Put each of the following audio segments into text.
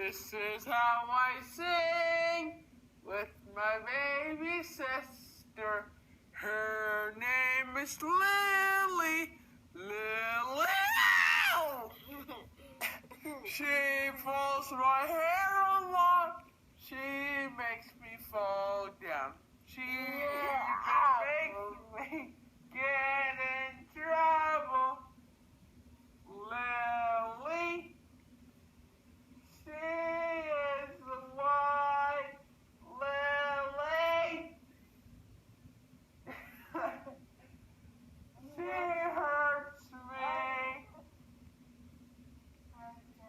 This is how I sing with my baby sister. Her name is Lily. Lily. She pulls my hair a lot. She makes me fall down. She makes me get in trouble. Lily. She is the white Lily. She hurts me.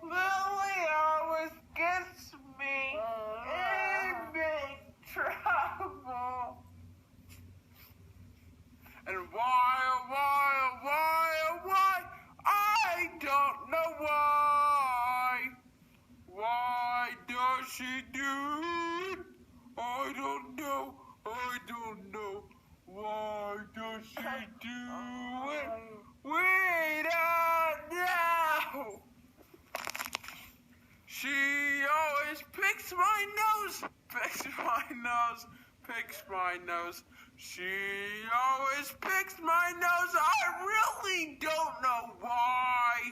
Lily always gets me in big trouble. And why, I don't know why. Why does she do it? I don't know. Why does she do it? We don't know. She always picks my nose. She always picks my nose. I really don't know why.